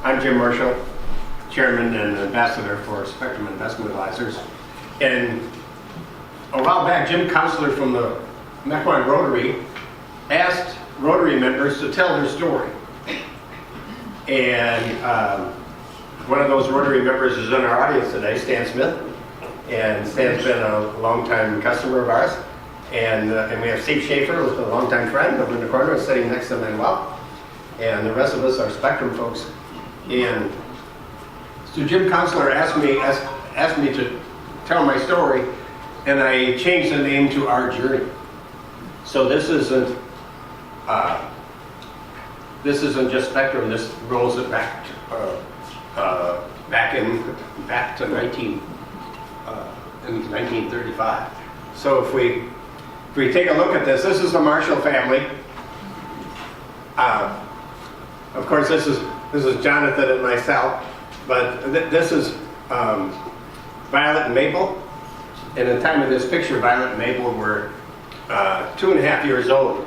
I'm Jim Marshall, Chairman and Ambassador for Spectrum Investment Advisors. And a while back, Jim Counselor from the Mequon Rotary asked Rotary members to tell their story. And one of those Rotary members is in our audience today, Stan Smith. And Stan's been a longtime customer of ours. And we have Steve Schaefer, who's a longtime friend, over in the corner, sitting next to Manuel. And the rest of us are Spectrum folks. And so Jim Counselor asked me to tell my story, and I changed the name to Our Journey. So this isn't just Spectrum. This rolls it back to 1935. So if we take a look at this is the Marshall family. Of course, this is Jonathan and myself, but this is Violet and Maple. And at the time of this picture, Violet and Maple were 2.5 years old,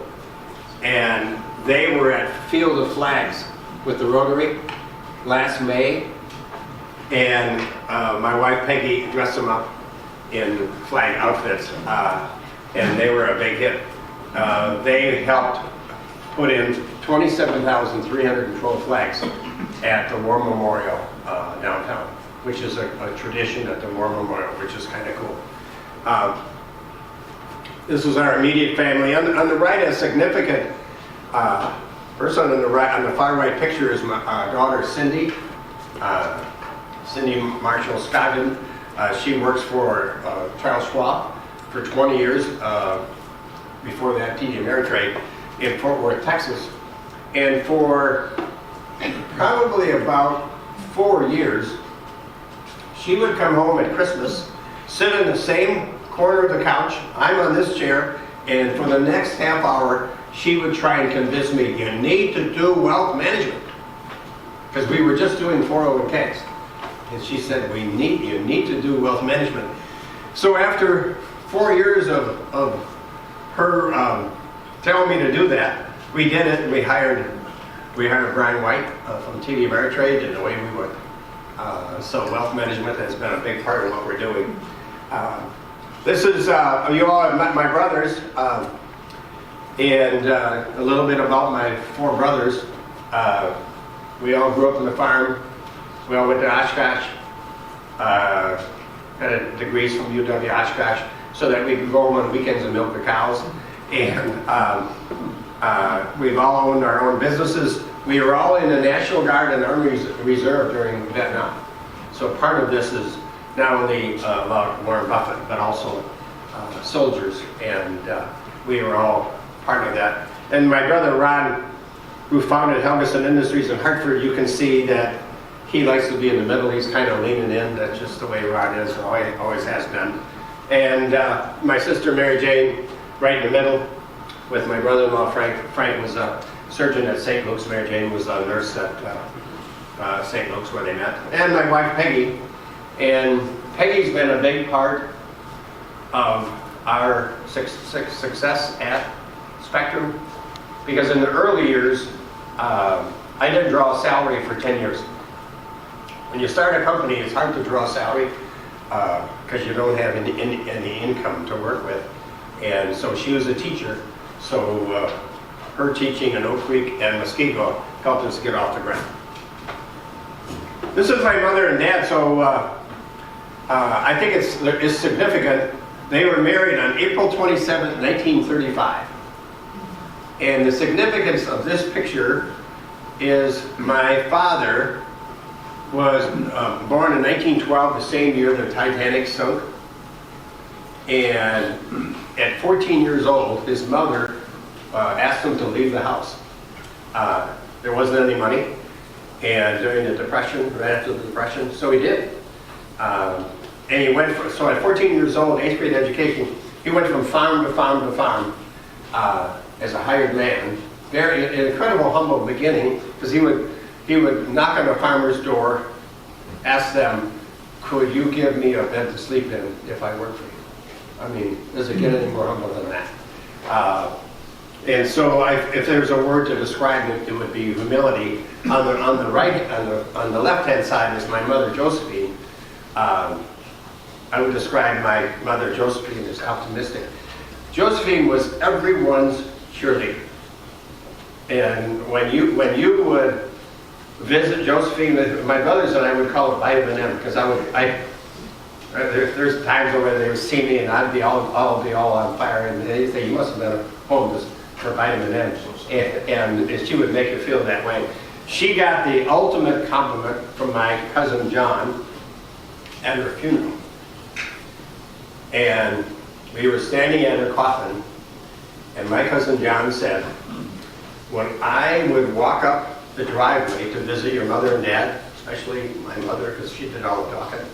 and they were at Field of Flags with the Rotary last May, and my wife Peggy dressed them up in flag outfits, and they were a big hit. They helped put in 27,312 flags at the War Memorial downtown, which is a tradition at the War Memorial, which is kind of cool. This was our immediate family. On the right, a significant person on the far right picture is my daughter Cindy, Cindy Marshall Scoggin. She works for Charles Schwab for 20 years. Before that, TD Ameritrade in Fort Worth, Texas. And for probably about 4 years, she would come home at Christmas, sit in the same corner of the couch, I'm on this chair, and for the next half hour, she would try and convince me, you need to do wealth management. Because we were just doing 401ks. And she said, you need to do wealth management. So after 4 years of her telling me to do that, we did it, and we hired Brian White from TD Ameritrade, and away we went. So wealth management has been a big part of what we're doing. This is, you all have met my brothers, and a little bit about my 4 brothers. We all grew up on the farm. We all went to Oshkosh, had degrees from UW Oshkosh, so that we could go home on weekends and milk the cows. And we've all owned our own businesses. We were all in the National Guard and Army Reserve during Vietnam. So part of this is not only about Warren Buffett, but also soldiers. And we were all part of that. And my brother Ron, who founded Helgeson Industries in Hartford, you can see that he likes to be in the middle. He's kind of leaning in. That's just the way Ron is, always has been. And my sister Mary Jane, right in the middle, with my brother-in-law Frank. Frank was a surgeon at St. Luke's. Mary Jane was a nurse at St. Luke's, where they met. And my wife Peggy. And Peggy's been a big part of our success at Spectrum, because in the early years, I didn't draw a salary for 10 years. When you start a company, it's hard to draw a salary because you don't have any income to work with. And so she was a teacher, so her teaching in Oak Creek and Muskego helped us get off the ground. This is my mother and dad, so I think it's significant. They were married on April 27th, 1935. And the significance of this picture is my father was born in 1912, the same year the Titanic sunk. And at 14 years old, his mother asked him to leave the house. There wasn't any money, and during the Depression, right after the Depression, so he did. And he went, so at 14 years old, 8th grade education, he went from farm to farm to farm as a hired man. Very an incredible, humble beginning, because he would knock on a farmer's door, ask them, could you give me a bed to sleep in if I work for you? I mean, does it get any more humble than that? And so if there's a word to describe it, it would be humility. On the left-hand side is my mother, Josephine. I would describe my mother, Josephine, as optimistic. Josephine was everyone's cheerleader. And when you would visit Josephine, my brothers and I would call it vitamin M, because there's times where they would see me and I'd be all on fire, and they'd say, you must have been home for vitamin M. And she would make it feel that way. She got the ultimate compliment from my cousin John at her funeral. And we were standing at her coffin, and my cousin John said, when I would walk up the driveway to visit your mother and dad, especially my mother because she did all the talking,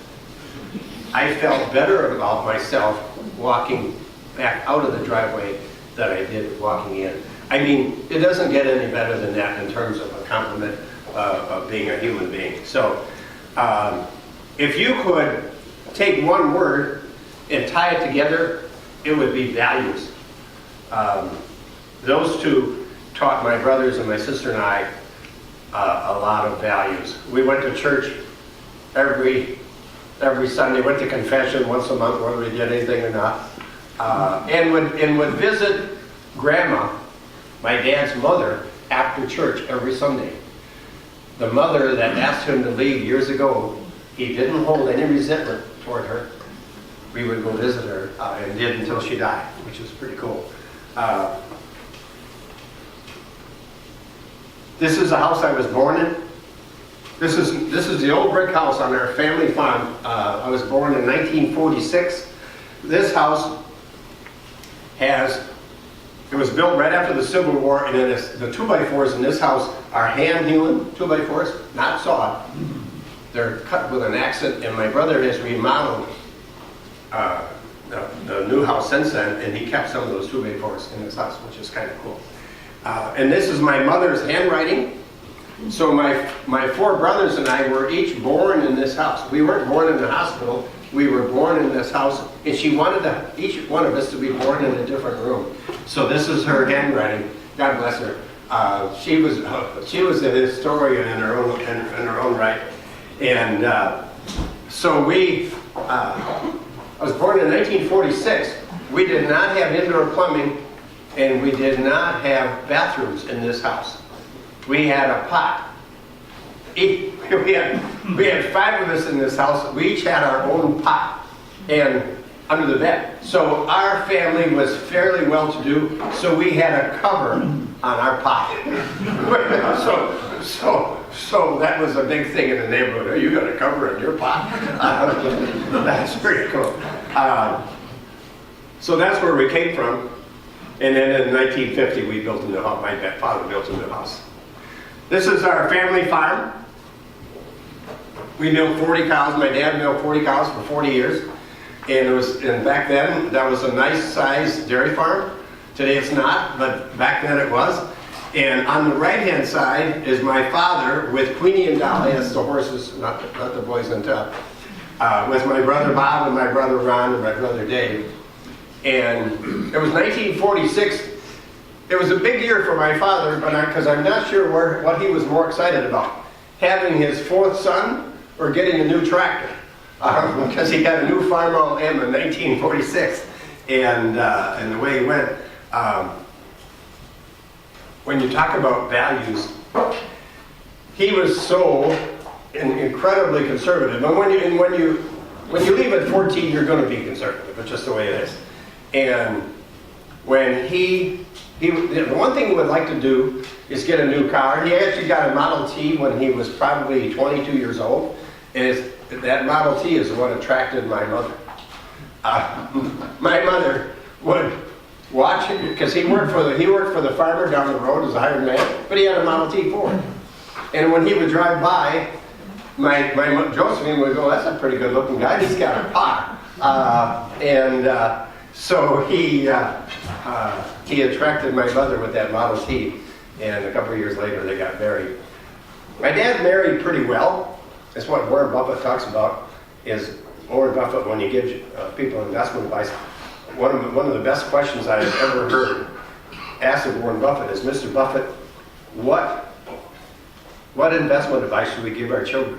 I felt better about myself walking back out of the driveway than I did walking in. I mean, it doesn't get any better than that in terms of a compliment of being a human being. So if you could take one word and tie it together, it would be values. Those two taught my brothers and my sister and I a lot of values. We went to church every Sunday, went to confession once a month, whether we did anything or not, and would visit Grandma, my dad's mother, after church every Sunday. The mother that asked him to leave years ago, he didn't hold any resentment toward her. We would go visit her, and did until she died, which was pretty cool. This is the house I was born in. This is the old brick house on our family farm. I was born in 1946. This house it was built right after the Civil War, and the 2x4s in this house are hand-hewn 2x4s, not sawed. They're cut with an accent, and my brother has remodeled the new house since then, and he kept some of those 2x4s in his house, which is kind of cool. And this is my mother's handwriting. So my four brothers and I were each born in this house. We weren't born in the hospital. We were born in this house, and she wanted each one of us to be born in a different room. So this is her handwriting. God bless her. She was a historian in her own right. And so I was born in 1946. We did not have indoor plumbing, and we did not have bathrooms in this house. We had a pot. We had five of us in this house. We each had our own pot and under the bed. So our family was fairly well-to-do, so we had a cover on our pot. So that was a big thing in the neighborhood. Oh, you got a cover in your pot? That's pretty cool. So that's where we came from. And then in 1950, we built a new house. My father built a new house. This is our family farm. We milked 40 cows. My dad milked 40 cows for 40 years. And back then, that was a nice sized dairy farm. Today it's not, but back then it was. And on the right-hand side is my father with Queenie and Dolly, that's the horses, not the boys on top, with my brother Bob and my brother Ron and my brother Dave. And it was 1946. It was a big year for my father, because I'm not sure what he was more excited about, having his fourth son or getting a new tractor. Because he got a new Farmall M in 1946, and the way he went. When you talk about values, he was so incredibly conservative. And when you leave at 14, you're going to be conservative. It's just the way it is. And when the one thing he would like to do is get a new car. He actually got a Model T when he was probably 22 years old. And that Model T is what attracted my mother. My mother would watch it because he worked for the farmer down the road as a hired man, but he had a Model T Ford. And when he would drive by, my Josephine would go, "That's a pretty good looking guy. He's got a car." So he attracted my mother with that Model T, and a couple of years later they got married. My dad married pretty well. That's what Warren Buffett talks about, is Warren Buffett, when he gives people investment advice, one of the best questions I've ever heard asked of Warren Buffett is, Mr. Buffett, what investment advice should we give our children?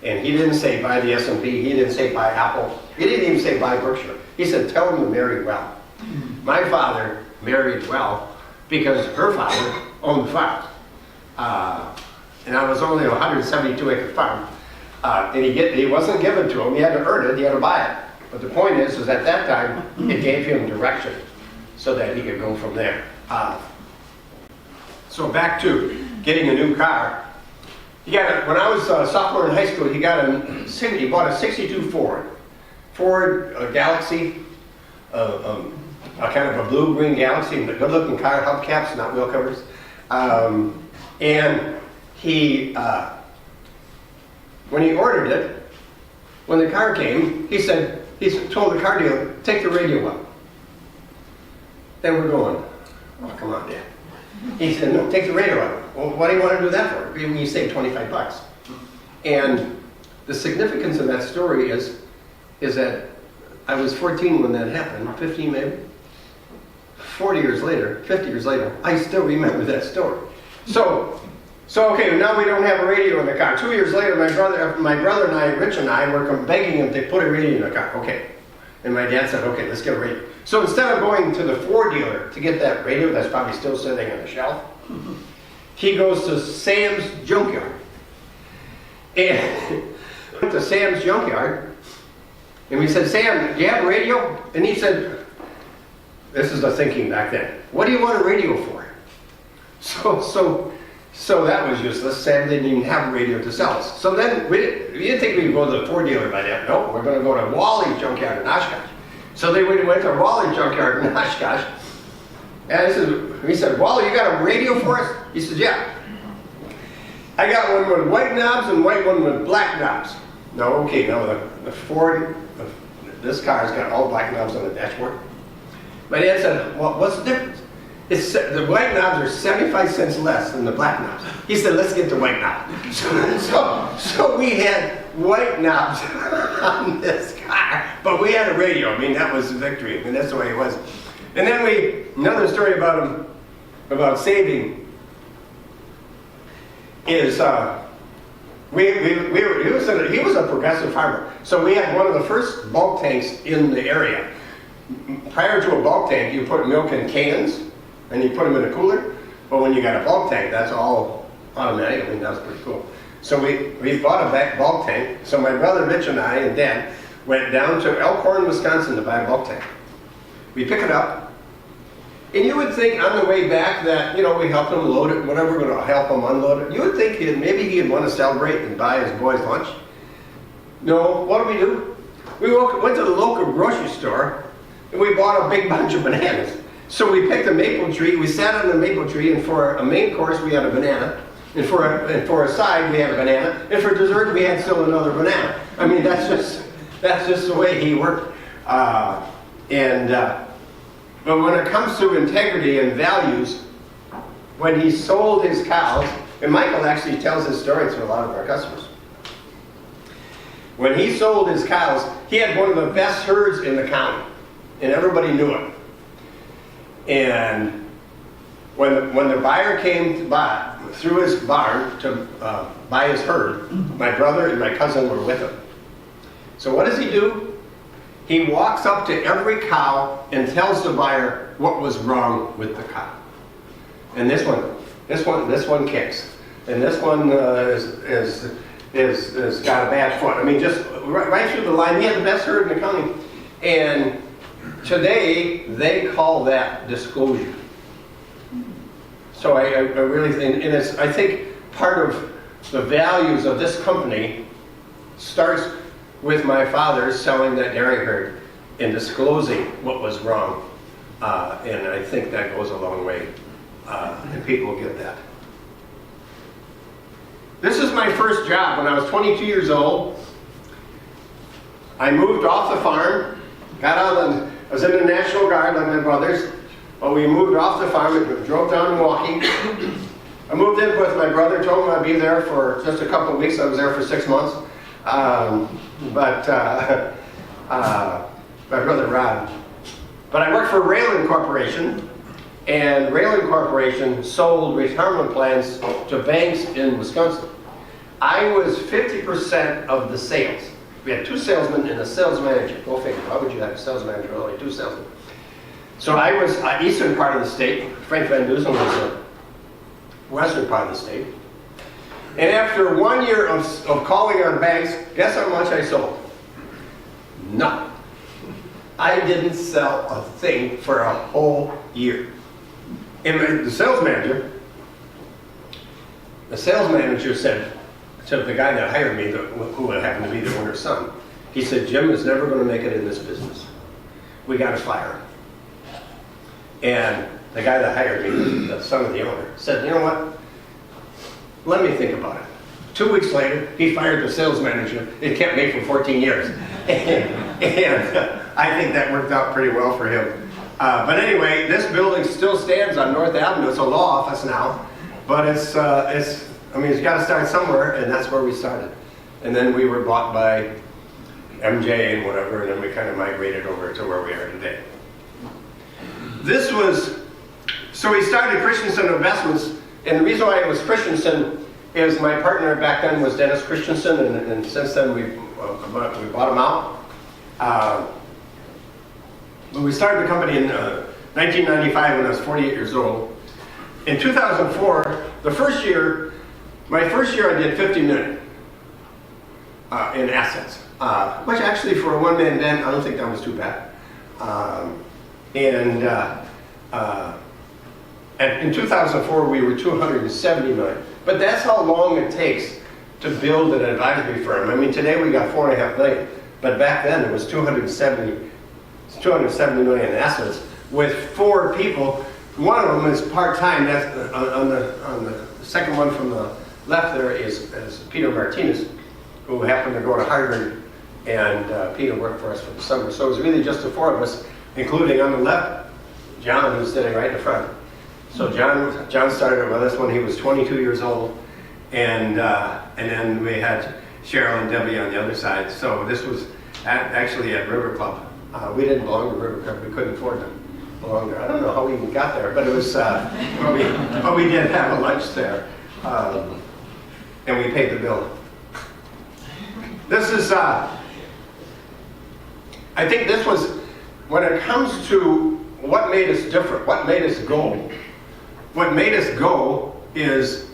And he didn't say buy the S&P, he didn't say buy Apple, he didn't even say buy Berkshire. He said tell them to marry well. My father married well because her father owned the farm. And I was only a 172-acre farm. And he wasn't given to him, he had to earn it, he had to buy it. But the point is at that time, it gave him direction so that he could go from there. So back to getting a new car. When I was a sophomore in high school, he bought a 62 Ford Galaxy, a kind of a blue-green Galaxy, a good-looking car, hubcaps, not wheel covers. And he, when he ordered it, when the car came, he told the car dealer, take the radio up. Then we're going, oh, come on, Dad. He said, no, take the radio up. Well, what do you want to do that for? When you save 25 bucks. And the significance of that story is that I was 14 when that happened, 15 maybe. 40 years later, 50 years later, I still remember that story. So okay, now we don't have a radio in the car. 2 years later, my brother and I, Rich and I, were begging him to put a radio in the car. Okay. And my dad said, okay, let's get a radio. So instead of going to the Ford dealer to get that radio that's probably still sitting on the shelf, he goes to Sam's Junkyard. And went to Sam's Junkyard, and we said, Sam, do you have a radio? And he said, this is the thinking back then, what do you want a radio for? So that was useless. Sam didn't even have a radio to sell us. So then we didn't think we'd go to the Ford dealer by then. No, we're going to go to Wally's Junkyard in Oshkosh. So we went to Wally's Junkyard in Oshkosh. And he said, Wally, you got a radio for us? He said, yeah. I got one with white knobs and one with black knobs. No, okay, no, the Ford, this car's got all black knobs on the dashboard. My dad said, well, what's the difference? The white knobs are 75 cents less than the black knobs. He said, let's get the white knob. So we had white knobs on this car, but we had a radio. I mean, that was the victory. I mean, that's the way it was. And then another story about saving is, he was a progressive farmer. So we had one of the first bulk tanks in the area. Prior to a bulk tank, you put milk in cans, and you put them in a cooler. But when you got a bulk tank, that's all automatic. I mean, that's pretty cool. So we bought a bulk tank. So my brother Rich and I and Dad went down to Elkhorn, Wisconsin to buy a bulk tank. We pick it up, and you would think on the way back that, we helped him load it, whatever, we're going to help him unload it. You would think maybe he'd want to celebrate and buy his boys lunch. No, what do? We went to the local grocery store, and we bought a big bunch of bananas. So we picked a maple tree, we sat on the maple tree, and for a main course we had a banana, and for a side we had a banana, and for dessert we had still another banana. I mean, that's just the way he worked. But when it comes to integrity and values, when he sold his cows, and Michael actually tells this story to a lot of our customers. When he sold his cows, he had one of the best herds in the county, and everybody knew it. And when the buyer came to buy through his barn to buy his herd, my brother and my cousin were with him. So what does he do? He walks up to every cow and tells the buyer what was wrong with the cow. And this one kicks, and this one is got a bad foot. I mean, just right through the line. He had the best herd in the county, and today they call that disclosure. So I really think, and I think part of the values of this company starts with my father selling that dairy herd and disclosing what was wrong. And I think that goes a long way, and people get that. This is my first job. When I was 22 years old, I moved off the farm, I was in the National Guard like my brothers, but we moved off the farm and drove down to Milwaukee. I moved in with my brother, told him I'd be there for just a couple of weeks. I was there for 6 months. My brother Rod. But I worked for Railin Corporation, and Railing Corporation sold retirement plans to banks in Wisconsin. I was 50% of the sales. We had 2 salesmen and a sales manager. Go figure. Why would you have a sales manager and only 2 salesmen? So I was eastern part of the state. Frank Van Dusen was the western part of the state. And after 1 year of calling on banks, guess how much I sold? Nothing. I didn't sell a thing for a whole year. And the sales manager said to the guy that hired me, who happened to be the owner's son, he said, Jim is never going to make it in this business. We got to fire him. And the guy that hired me, the son of the owner, said, you know what? Let me think about it. 2 weeks later, he fired the sales manager. It kept me for 14 years. and I think that worked out pretty well for him. But anyway, this building still stands on North Avenue. It's a law office now. But it's got to start somewhere, and that's where we started. And then we were bought by MJ and whatever, and then we kind of migrated over to where we are today. So we started Christensen Investments, and the reason why it was Christensen is my partner back then was Dennis Christensen, and since then we bought him out. When we started the company in 1995 when I was 48 years old. In 2004, my first year I did 50 million in assets, which actually for a one-man band, I don't think that was too bad. And in 2004, we were 270 million. But that's how long it takes to build an advisory firm. I mean, today we got 4.5 million, but back then it was 270 million in assets with 4 people. One of them is part-time. That's on the second one from the left there is Peter Martinez, who happened to go to Harvard, and Peter worked for us for the summer. So it was really just the 4 of us, including on the left, John, who's sitting right in the front. So John started with us when he was 22 years old, and then we had Cheryl and Debbie on the other side. So this was actually at River Club. We didn't belong to River Club. We couldn't afford to belong there. I don't know how we even got there, but it was. But we did have a lunch there, and we paid the bill. This is. I think this was when it comes to what made us different. What made us go? What made us go is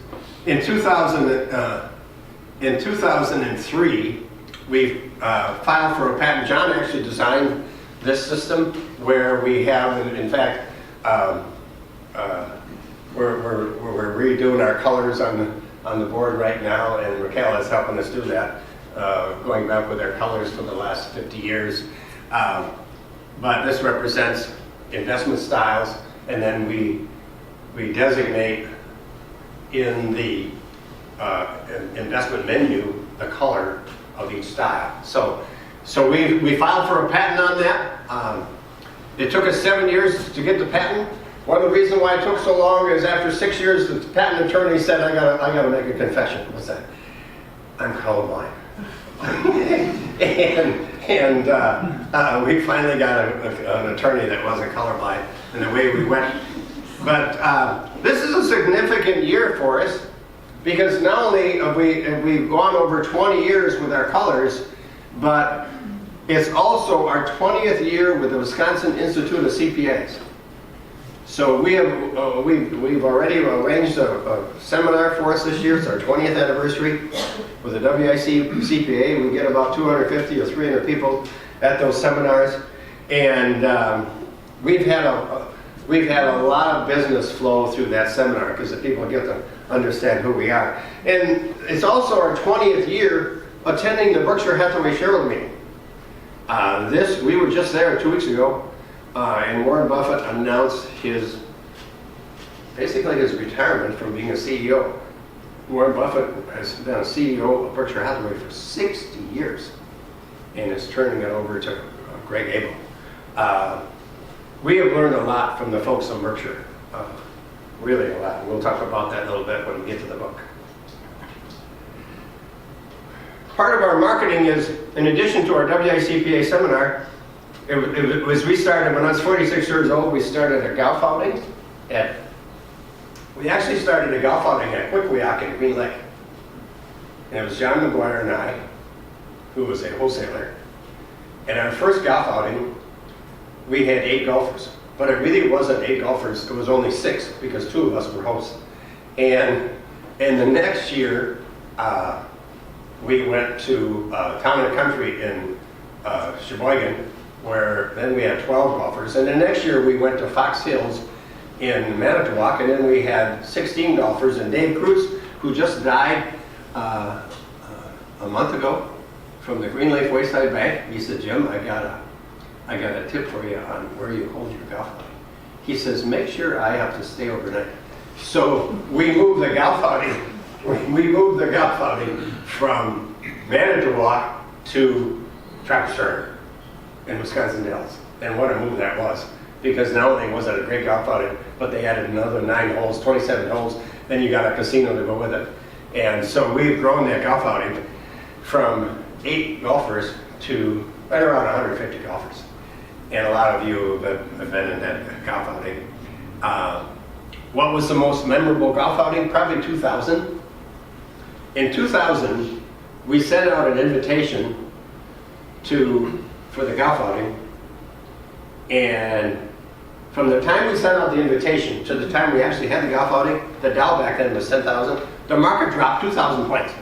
in 2003, we filed for a patent. John actually designed this system where we have, in fact, we're redoing our colors on the board right now, and Raquel is helping us do that, going back with our colors for the last 50 years. But this represents investment styles, and then we designate in the investment menu the color of each style. So we filed for a patent on that. It took us 7 years to get the patent. One of the reasons why it took so long is after 6 years, the patent attorney said, I gotta make a confession. What's that? I'm colorblind. and we finally got an attorney that wasn't colorblind, and away we went. But this is a significant year for us, because not only have we gone over 20 years with our colors, but it's also our 20th year with the Wisconsin Institute of CPAs. So we've already arranged a seminar for us this year. It's our 20th anniversary with the WIC CPA. We get about 250 or 300 people at those seminars, and we've had a lot of business flow through that seminar because the people get to understand who we are. And it's also our 20th year attending the Berkshire Hathaway shareholder meeting. We were just there 2 weeks ago, and Warren Buffett announced basically his retirement from being a CEO. Warren Buffett has been a CEO of Berkshire Hathaway for 60 years and is turning it over to Greg Abel. We have learned a lot from the folks in Berkshire, really a lot. We'll talk about that a little bit when we get to the book. Part of our marketing is, in addition to our WICPA seminar, we started when I was 46 years old. We started a golf outing, we actually started a golf outing at Quickwioc in Green Lake. And it was John McGuire and I, who was a wholesaler. And our first golf outing, we had 8 golfers. But it really wasn't 8 golfers, it was only 6 because 2 of us were hosts. And the next year, we went to Town and Country in Sheboygan, where then we had 12 golfers. And the next year we went to Fox Hills in Manitowoc, and then we had 16 golfers. And Dave Cruz, who just died a month ago from the Green Lake Wayside Bank, he said, Jim, I got a tip for you on where you hold your golf outing. He says, make sure I have to stay overnight. So we moved the golf outing. We moved the golf outing from Manitowoc to Trappers Ferry in Wisconsin Dells. And what a move that was. Because not only was it a great golf outing, but they added another 9 holes, 27 holes, then you got a casino to go with it. And so we've grown that golf outing from 8 golfers to right around 150 golfers. And a lot of you have been in that golf outing. What was the most memorable golf outing? Probably 2000. In 2000, we sent out an invitation for the golf outing, and from the time we sent out the invitation to the time we actually had the golf outing, the Dow back then was 10,000. The market dropped 2,000 points.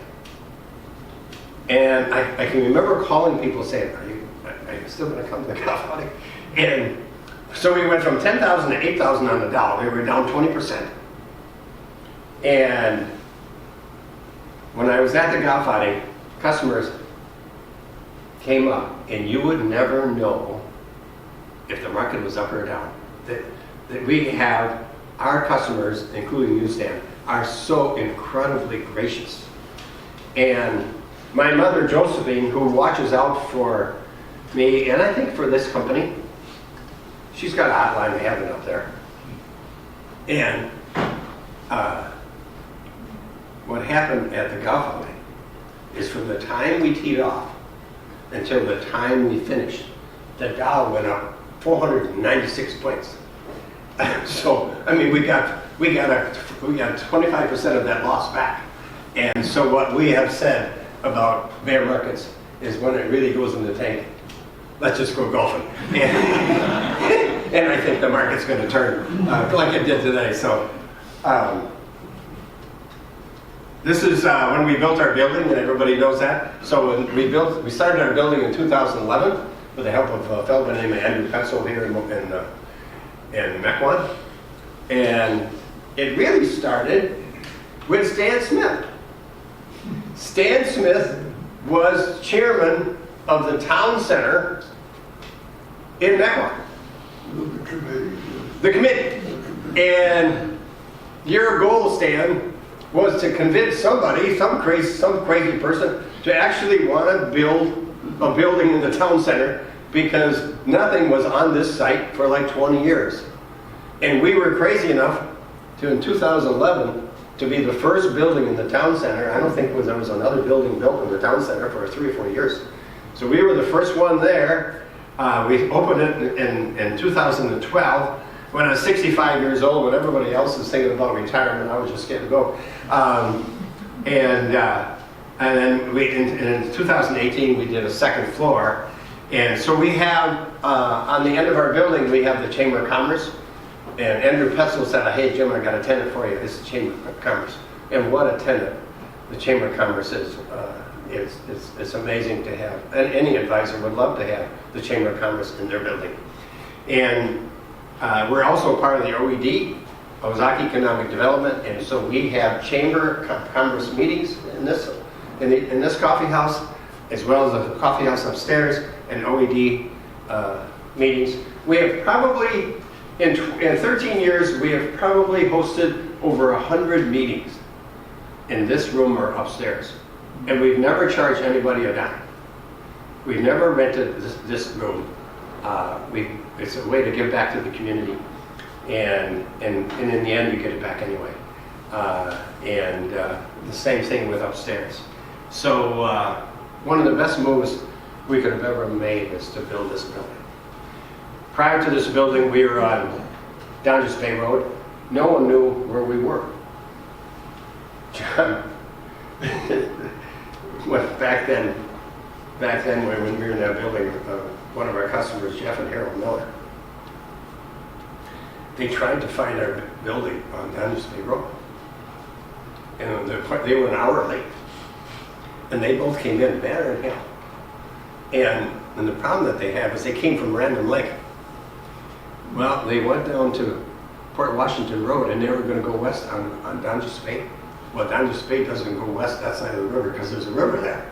And I can remember calling people saying, are you still going to come to the golf outing? And so we went from 10,000 to 8,000 on the Dow. We were down 20%. And when I was at the golf outing, customers came up, and you would never know if the market was up or down. That we have, our customers, including you, Stan, are so incredibly gracious. And my mother, Josephine, who watches out for me, and I think for this company, she's got a hotline to heaven up there. And what happened at the golf outing is from the time we teed off until the time we finished, the Dow went up 496 points. So, I mean, we got 25% of that loss back. And so what we have said about bear markets is when it really goes in the tank, let's just go golfing. And I think the market's going to turn like it did today. So this is when we built our building, and everybody knows that. So when we started our building in 2011 with the help of a fellow named Andrew Petzl here in Mequon. And it really started with Stan Smith. Stan Smith was chairman of the town center in Mequon. The committee. And your goal, Stan, was to convince somebody, some crazy person, to actually want to build a building in the town center, because nothing was on this site for like 20 years. And we were crazy enough to, in 2011, to be the first building in the town center. I don't think there was another building built in the town center for 3 or 4 years. So we were the first one there. We opened it in 2012 when I was 65 years old, when everybody else is thinking about retirement. I was just getting to go. And then in 2018, we did a second floor. And so we have, on the end of our building, we have the Chamber of Commerce. And Andrew Petzl said, hey, Jim, I got a tenant for you. It's the Chamber of Commerce. And what a tenant the Chamber of Commerce is. It's amazing to have. And any advisor would love to have the Chamber of Commerce in their building. And we're also part of the OED, Ozaki Economic Development. And so we have Chamber of Commerce meetings in this coffee house, as well as a coffee house upstairs, and OED meetings. We have probably, in 13 years, we have probably hosted over 100 meetings in this room or upstairs. And we've never charged anybody a dime. We've never rented this room. It's a way to give back to the community. And in the end, you get it back anyway. The same thing with upstairs. So one of the best moves we could have ever made is to build this building. Prior to this building, we were on Downers Bay Road, no one knew where we were. John, back then when we were in that building, one of our customers, Jeff and Harold Miller, they tried to find our building on Dundas Bay Road. And they were an hour late. And they both came in madder than hell. And the problem that they have is they came from Random Lake. Well, they went down to Port Washington Road and they were going to go west on Dundas Bay. Well, Dundas Bay doesn't go west that side of the river because there's a river there.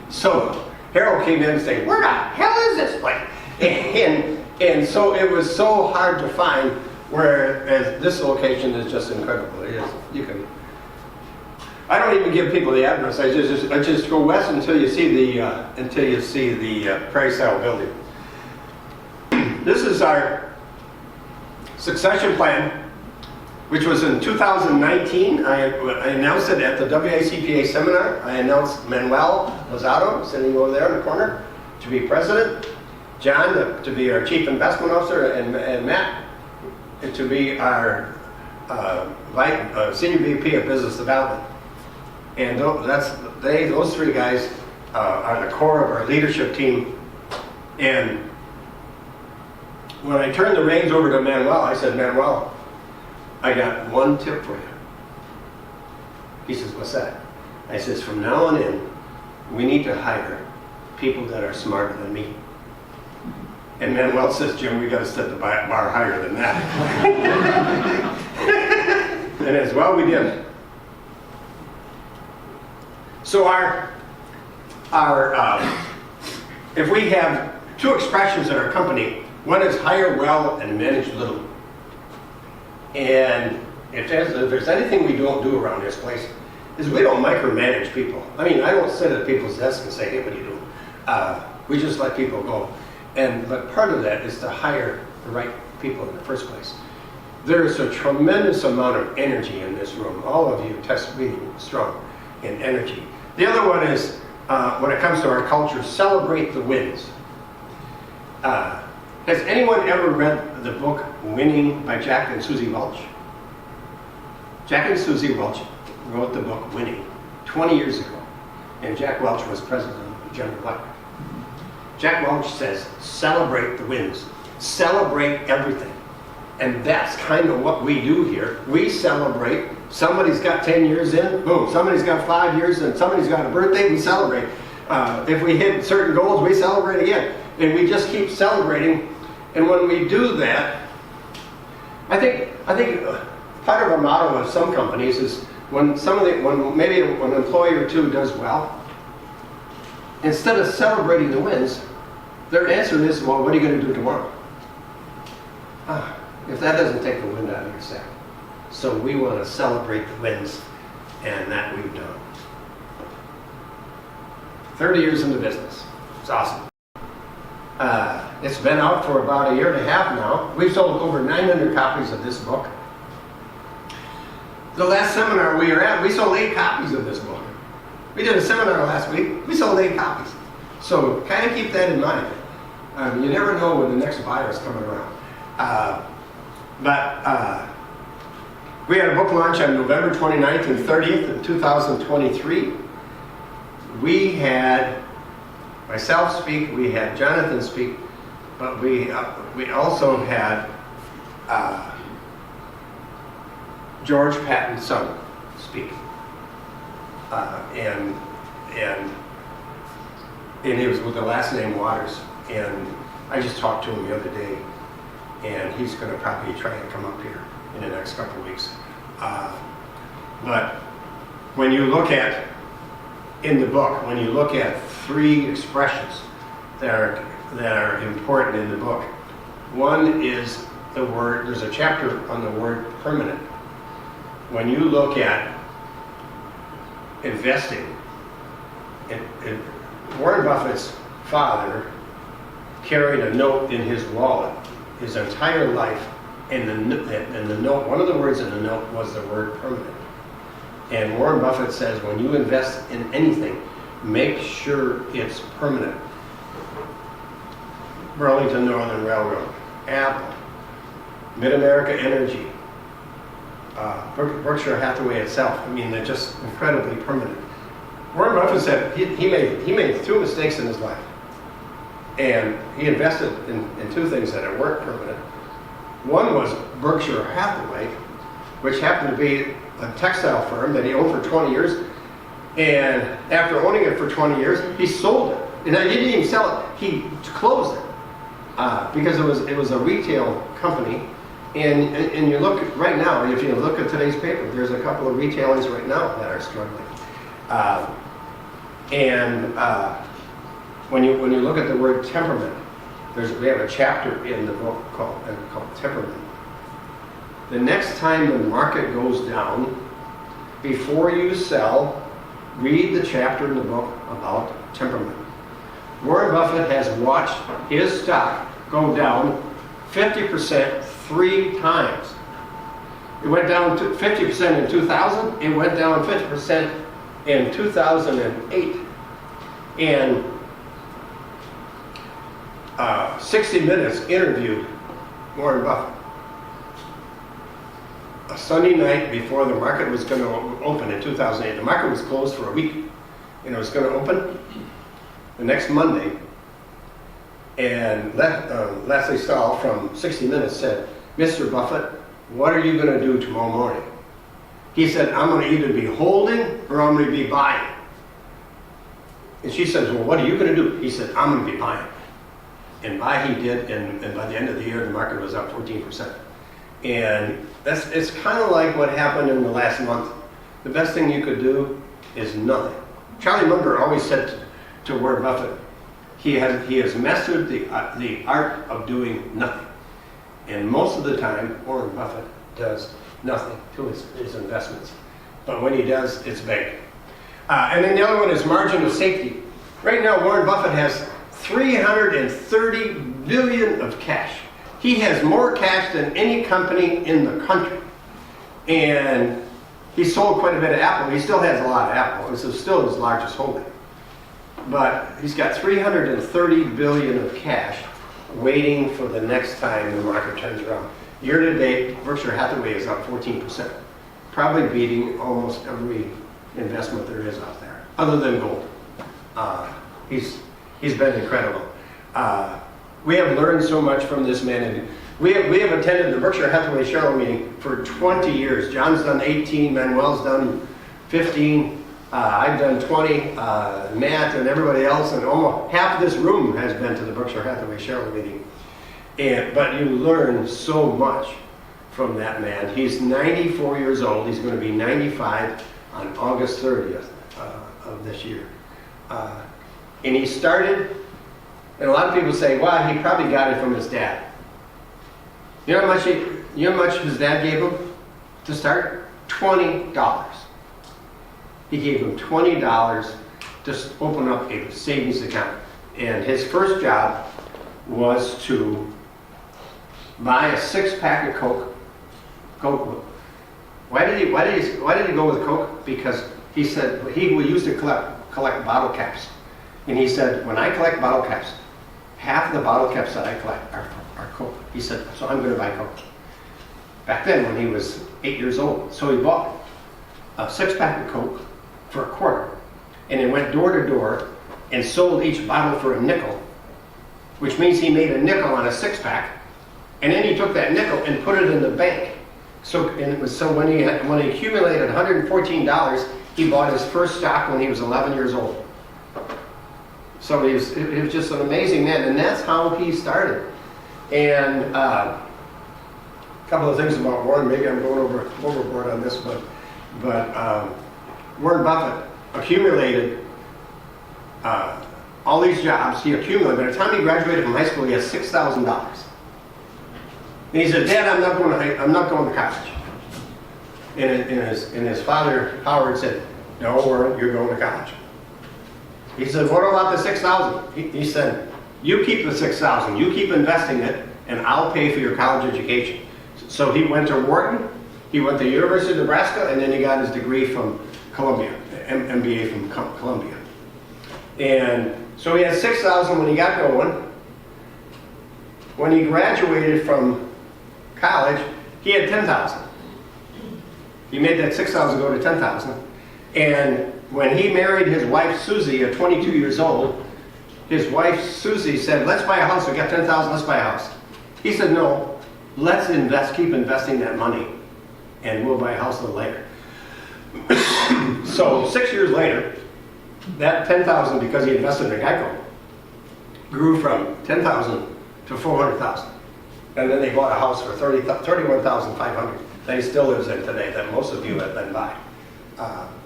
So Harold came in and said, "Where the hell is this place?" And so it was so hard to find, whereas this location is just incredible. It is. I don't even give people the address. I just go west until you see the Prairie Style building. This is our succession plan, which was in 2019. I announced it at the WACPA seminar. I announced Manuel Lozado, sitting over there in the corner, to be president, John to be our chief investment officer, and Matt to be our senior VP of business development. And those three guys are the core of our leadership team. And when I turned the reins over to Manuel, I said, "Manuel, I got one tip for you." He says, "What's that?" I says, "From now on in, we need to hire people that are smarter than me." And Manuel says, "Jim, we got to set the bar higher than that." And as well we did. So if we have two expressions in our company, one is hire well and manage little. And if there's anything we don't do around this place, is we don't micromanage people. I mean, I don't sit at people's desks and say, "Hey, what do you do?" We just let people go. But part of that is to hire the right people in the first place. There's a tremendous amount of energy in this room. All of you test really strong in energy. The other one is, when it comes to our culture, celebrate the wins. Has anyone ever read the book Winning by Jack and Susie Welch? Jack and Susie Welch wrote the book Winning 20 years ago, and Jack Welch was president of General Electric. Jack Welch says, celebrate the wins. Celebrate everything. And that's kind of what we do here. We celebrate. Somebody's got 10 years in, boom. Somebody's got 5 years in, somebody's got a birthday, we celebrate. If we hit certain goals, we celebrate again. And we just keep celebrating. And when we do that, I think part of a motto of some companies is when maybe an employee or two does well, instead of celebrating the wins, their answer is, "Well, what are you going to do tomorrow?" If that doesn't take the wind out of your sail. So we want to celebrate the wins, and that we've done. 30 years in the business. It's awesome. It's been out for about a year and a half now. We've sold over 900 copies of this book. The last seminar we were at, we sold 8 copies of this book. We did a seminar last week. We sold 8 copies. So kind of keep that in mind. You never know when the next buyer is coming around. We had a book launch on November 29th and 30th of 2023. We had myself speak, we had Jonathan speak, but we also had George Patton's son speak. And he was with the last name Waters. And I just talked to him the other day, and he's going to probably try and come up here in the next couple of weeks. But when you look at, in the book, when you look at 3 expressions that are important in the book, one is the word, there's a chapter on the word permanent. When you look at investing, Warren Buffett's father carried a note in his wallet his entire life, and the note, one of the words in the note was the word permanent. And Warren Buffett says, when you invest in anything, make sure it's permanent. Burlington Northern Railroad, Apple, Mid-America Energy, Berkshire Hathaway itself. I mean, they're just incredibly permanent. Warren Buffett said he made two mistakes in his life. And he invested in two things that weren't permanent. One was Berkshire Hathaway, which happened to be a textile firm that he owned for 20 years. And after owning it for 20 years, he sold it. And he didn't even sell it, he closed it. Because it was a retail company. And you look right now, if you look at today's paper, there's a couple of retailers right now that are struggling. When you look at the word temperament, we have a chapter in the book called Temperament. The next time the market goes down, before you sell, read the chapter in the book about temperament. Warren Buffett has watched his stock go down 50% 3 times. It went down to 50% in 2000, it went down 50% in 2008. And 60 Minutes interviewed Warren Buffett a Sunday night before the market was going to open in 2008. The market was closed for a week, and it was going to open the next Monday. And Leslie Stahl from 60 Minutes said, "Mr. Buffett, what are you going to do tomorrow morning?" He said, "I'm going to either be holding or I'm going to be buying." And she says, "Well, what are you going to do?" He said, "I'm going to be buying." And buy he did, and by the end of the year, the market was up 14%. And it's kind of like what happened in the last month. The best thing you could do is nothing. Charlie Munger always said to Warren Buffett, he has mastered the art of doing nothing. And most of the time, Warren Buffett does nothing to his investments. But when he does, it's big. And then the other one is margin of safety. Right now, Warren Buffett has $330 billion of cash. He has more cash than any company in the country. And he sold quite a bit of Apple. He still has a lot of Apple. This is still his largest holding. But he's got $330 billion of cash waiting for the next time the market turns around. Year to date, Berkshire Hathaway is up 14%, probably beating almost every investment there is out there, other than gold. He's been incredible. We have learned so much from this man. And we have attended the Berkshire Hathaway shareholder meeting for 20 years. John's done 18, Manuel's done 15, I've done 20, Matt and everybody else, and almost half of this room has been to the Berkshire Hathaway shareholder meeting. But you learn so much from that man. He's 94 years old. He's going to be 95 on August 30th of this year. And he started, and a lot of people say, well, he probably got it from his dad. You know how much his dad gave him to start? $20. He gave him $20 to open up a savings account. And his first job was to buy a 6-pack of Coke. Why did he go with Coke? Because he said he used to collect bottle caps. And he said, when I collect bottle caps, half of the bottle caps that I collect are Coke. He said, so I'm going to buy Coke. Back then, when he was 8 years old. So he bought a 6-pack of Coke for $0.25. And he went door to door and sold each bottle for $0.05, which means he made $0.05 on a 6-pack. And then he took that nickel and put it in the bank. So when he accumulated $114, he bought his first stock when he was 11 years old. So he was just an amazing man, and that's how he started. And a couple of things about Warren. Maybe I'm going overboard on this, but Warren Buffett accumulated all these jobs. He accumulated. By the time he graduated from high school, he had $6,000. And he said, "Dad, I'm not going to college." And his father Howard said, "No, Warren, you're going to college." He said, "What about the $6,000?" He said, "You keep the $6,000. You keep investing it, and I'll pay for your college education." So he went to Wharton. He went to the University of Nebraska, and then he got his degree from Columbia, MBA from Columbia. And so he had $6,000 when he got going. When he graduated from college, he had $10,000. He made that 6,000 go to 10,000. And when he married his wife Susie at 22 years old, his wife Susie said, let's buy a house, we got 10,000, let's buy a house. He said, no, let's invest, keep investing that money, and we'll buy a house a little later. So 6 years later, that 10,000, because he invested in Geico, grew from 10,000 to 400,000. And then they bought a house for 31,500 that he still lives in today, that most of you have been by.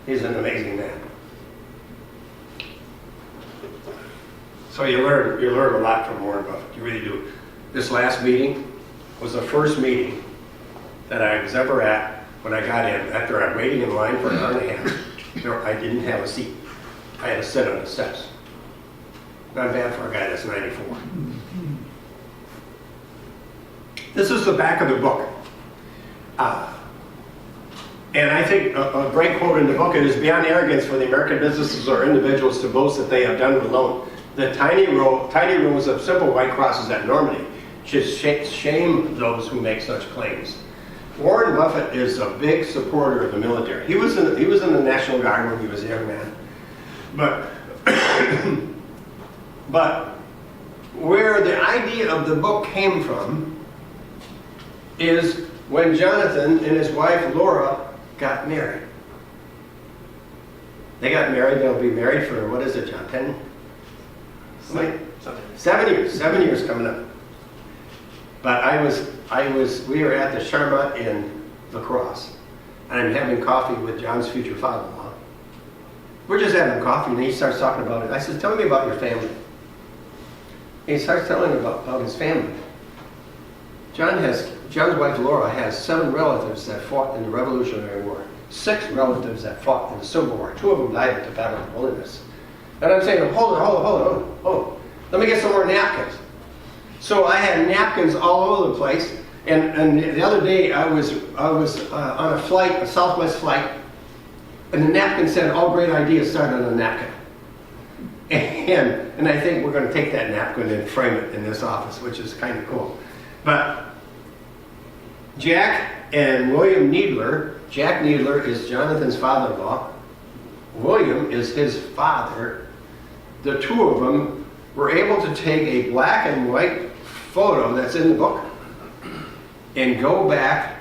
He's an amazing man. So you learn a lot from Warren Buffett, you really do. This last meeting was the first meeting that I was ever at when I got in. After I'm waiting in line for an hour and a half, I didn't have a seat. I had to sit on the steps. Not bad for a guy that's 94. This is the back of the book. And I think a great quote in the book, it is beyond arrogance for the American businesses or individuals to boast that they have done it alone. The tiny rows of simple white crosses at Normandy should shame those who make such claims. Warren Buffett is a big supporter of the military. He was in the National Guard when he was a young man. But, but where the idea of the book came from is when Jonathan and his wife Laura got married. They got married, they'll be married for, what is it, John, 10? 7 years, 7 years coming up. But we were at the Charmant in La Crosse, and I'm having coffee with John's future father-in-law. We're just having coffee, and he starts talking about it. I said, tell me about your family. And he starts telling me about his family. John's wife Laura has 7 relatives that fought in the Revolutionary War, 6 relatives that fought in the Civil War. 2 of them died at the Battle of Holiness. And I'm saying, hold on. Let me get some more napkins. So I had napkins all over the place. And the other day I was on a flight, a Southwest flight, and the napkin said, all great ideas start on a napkin. And I think we're going to take that napkin and frame it in this office, which is kind of cool. But Jack and William Needler, Jack Needler is Jonathan's father-in-law. William is his father. The 2 of them were able to take a black and white photo that's in the book and go back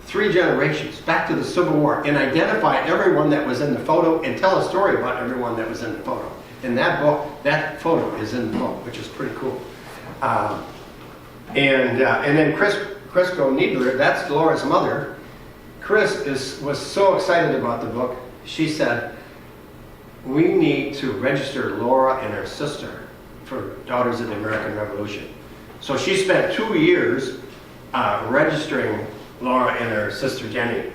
3 generations, back to the Civil War, and identify everyone that was in the photo and tell a story about everyone that was in the photo. In that book, that photo is in the book, which is pretty cool. And then Crisco Needler, that's Laura's mother. Chris was so excited about the book, she said, we need to register Laura and her sister for Daughters of the American Revolution. So she spent 2 years registering Laura and her sister Jenny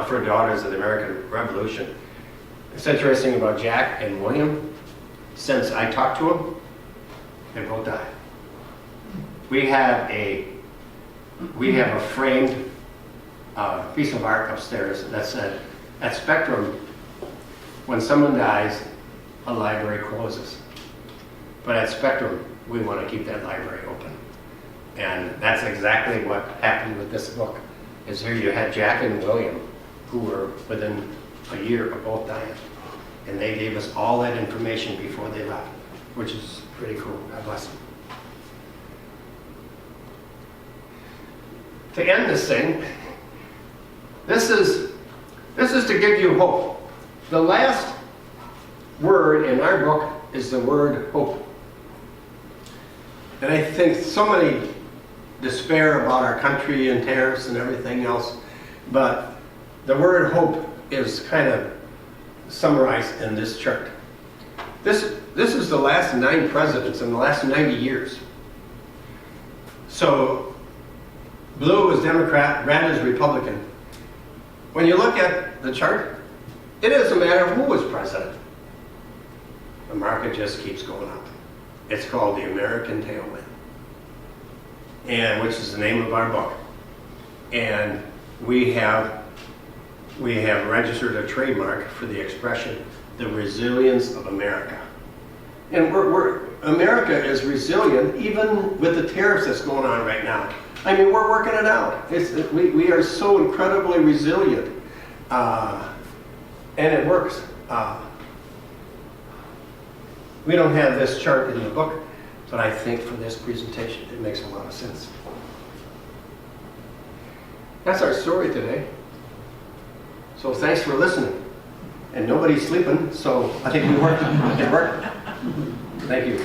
for Daughters of the American Revolution. It's interesting about Jack and William. Since I talked to them, they both died. We have a framed piece of art upstairs that said, at Spectrum, when someone dies, a library closes. But at Spectrum, we want to keep that library open. And that's exactly what happened with this book. Is here you had Jack and William, who were within a year of both dying. And they gave us all that information before they left, which is pretty cool. God bless them. To end this thing, this is to give you hope. The last word in our book is the word hope. And I think so many despair about our country and tariffs and everything else, but the word hope is kind of summarized in this chart. This is the last 9 presidents in the last 90 years. So blue is Democrat, red is Republican. When you look at the chart, it doesn't matter who was president. The market just keeps going up. It's called the American Tailwind, and which is the name of our book. And we have registered a trademark for the expression, the resilience of America. And America is resilient even with the tariffs that's going on right now. I mean, we're working it out. We are so incredibly resilient. And it works. We don't have this chart in the book, but I think for this presentation, it makes a lot of sense. That's our story today. So thanks for listening. And nobody's sleeping, so I think we worked. It worked. Thank you.